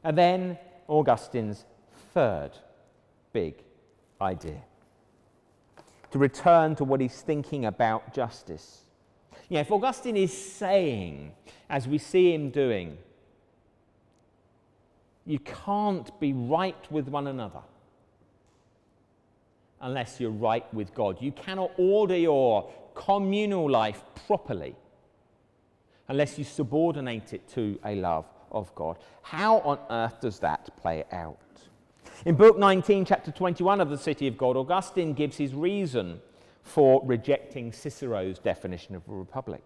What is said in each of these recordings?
And then Augustine's third big idea, to return to what he's thinking about justice. If Augustine is saying, as we see him doing, you can't be right with one another unless you're right with God. You cannot order your communal life properly unless you subordinate it to a love of God. How on earth does that play out? In Book 19, chapter 21 of The City of God, Augustine gives his reason for rejecting Cicero's definition of a republic.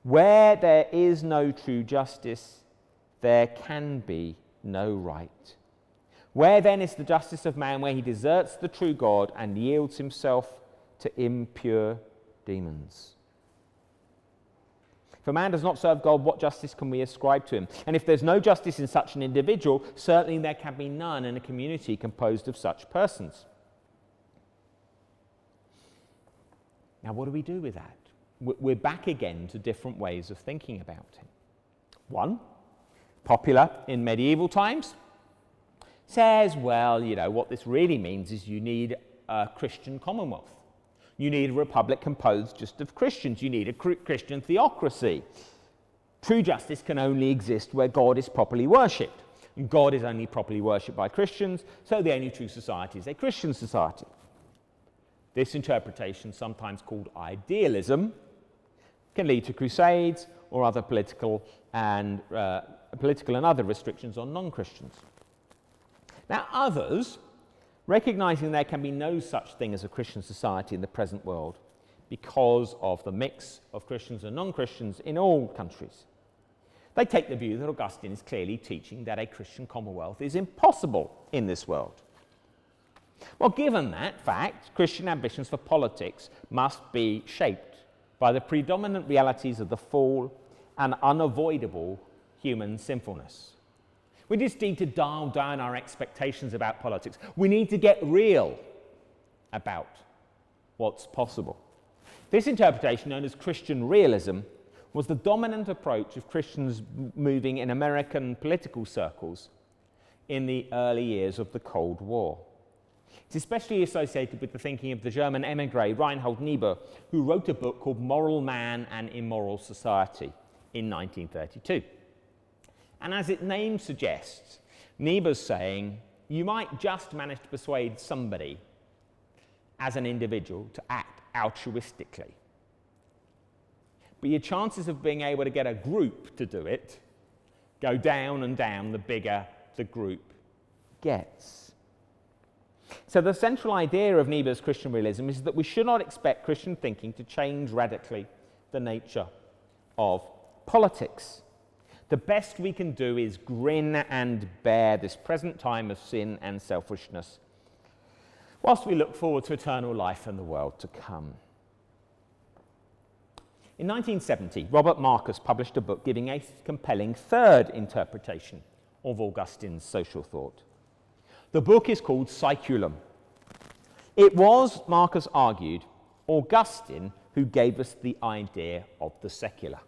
Where there is no true justice, there can be no right. Where then is the justice of man, where he deserts the true God and yields himself to impure demons? If a man does not serve God, what justice can we ascribe to him? And if there's no justice in such an individual, certainly there can be none in a community composed of such persons. Now, what do we do with that? We're back again to different ways of thinking about it. One, popular in medieval times, says, well, what this really means is you need a Christian commonwealth. You need a republic composed just of Christians. You need a Christian theocracy. True justice can only exist where God is properly worshipped. And God is only properly worshipped by Christians, so the only true society is a Christian society. This interpretation, sometimes called idealism, can lead to crusades or other political and other restrictions on non-Christians. Now, others, recognizing there can be no such thing as a Christian society in the present world because of the mix of Christians and non-Christians in all countries, they take the view that Augustine is clearly teaching that a Christian commonwealth is impossible in this world. Well, given that fact, Christian ambitions for politics must be shaped by the predominant realities of the fall and unavoidable human sinfulness. We just need to dial down our expectations about politics. We need to get real about what's possible. This interpretation, known as Christian realism, was the dominant approach of Christians moving in American political circles in the early years of the Cold War. It's especially associated with the thinking of the German émigré Reinhold Niebuhr, who wrote a book called Moral Man and Immoral Society in 1932. And as its name suggests, Niebuhr's saying, you might just manage to persuade somebody as an individual to act altruistically. But your chances of being able to get a group to do it go down and down the bigger the group gets. So the central idea of Niebuhr's Christian realism is that we should not expect Christian thinking to change radically the nature of politics. The best we can do is grin and bear this present time of sin and selfishness, whilst we look forward to eternal life and the world to come. In 1970, Robert Marcus published a book giving a compelling third interpretation of Augustine's social thought. The book is called Saeculum. It was, Marcus argued, Augustine who gave us the idea of the secular.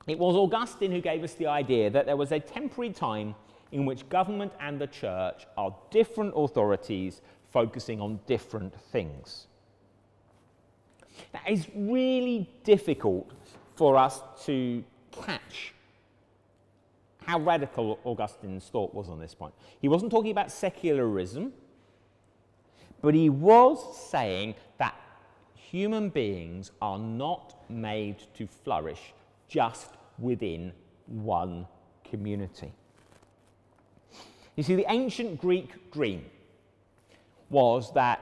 It was Augustine who gave us the idea that there was a temporary time in which government and the church are different authorities focusing on different things. Now, it's really difficult for us to catch how radical Augustine's thought was on this point. He wasn't talking about secularism, but he was saying that human beings are not made to flourish just within one community. You see, the ancient Greek dream was that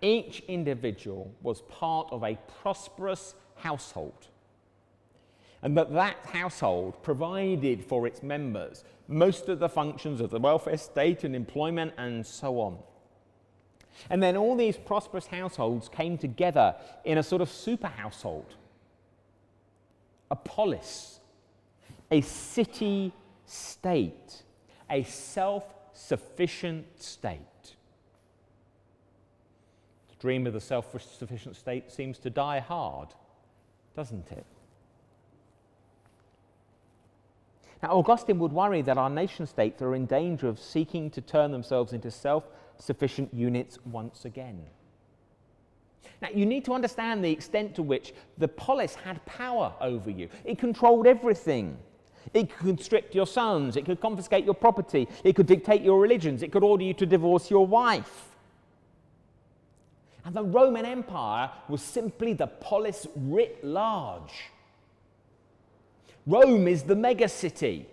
each individual was part of a prosperous household, and that household provided for its members most of the functions of the welfare state and employment and so on. And then all these prosperous households came together in a sort of super household, a polis, a city-state, a self-sufficient state. The dream of the self-sufficient state seems to die hard, doesn't it? Now, Augustine would worry that our nation-states are in danger of seeking to turn themselves into self-sufficient units once again. Now, you need to understand the extent to which the polis had power over you. It controlled everything. It could constrict your sons, it could confiscate your property, it could dictate your religions, it could order you to divorce your wife. And the Roman Empire was simply the polis writ large. Rome is the megacity.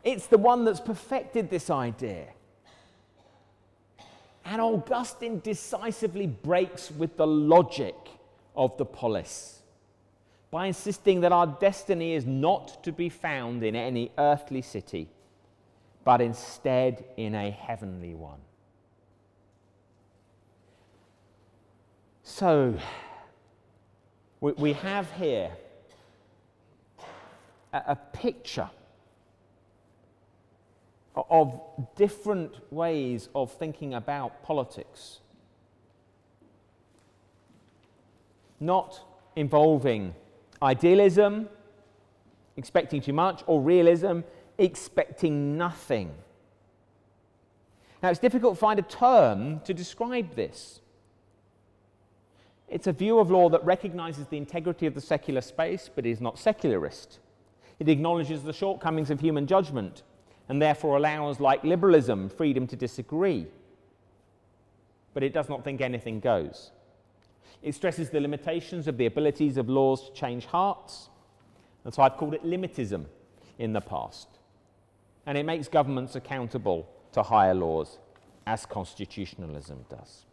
It's the one that's perfected this idea. And Augustine decisively breaks with the logic of the polis by insisting that our destiny is not to be found in any earthly city, but instead in a heavenly one. So, we have here a picture of different ways of thinking about politics, not involving idealism, expecting too much, or realism, expecting nothing. Now, it's difficult to find a term to describe this. It's a view of law that recognizes the integrity of the secular space, but is not secularist. It acknowledges the shortcomings of human judgment, and therefore allows, like liberalism, freedom to disagree. But it does not think anything goes. It stresses the limitations of the abilities of laws to change hearts, and so I've called it limitism in the past. And it makes governments accountable to higher laws, as constitutionalism does.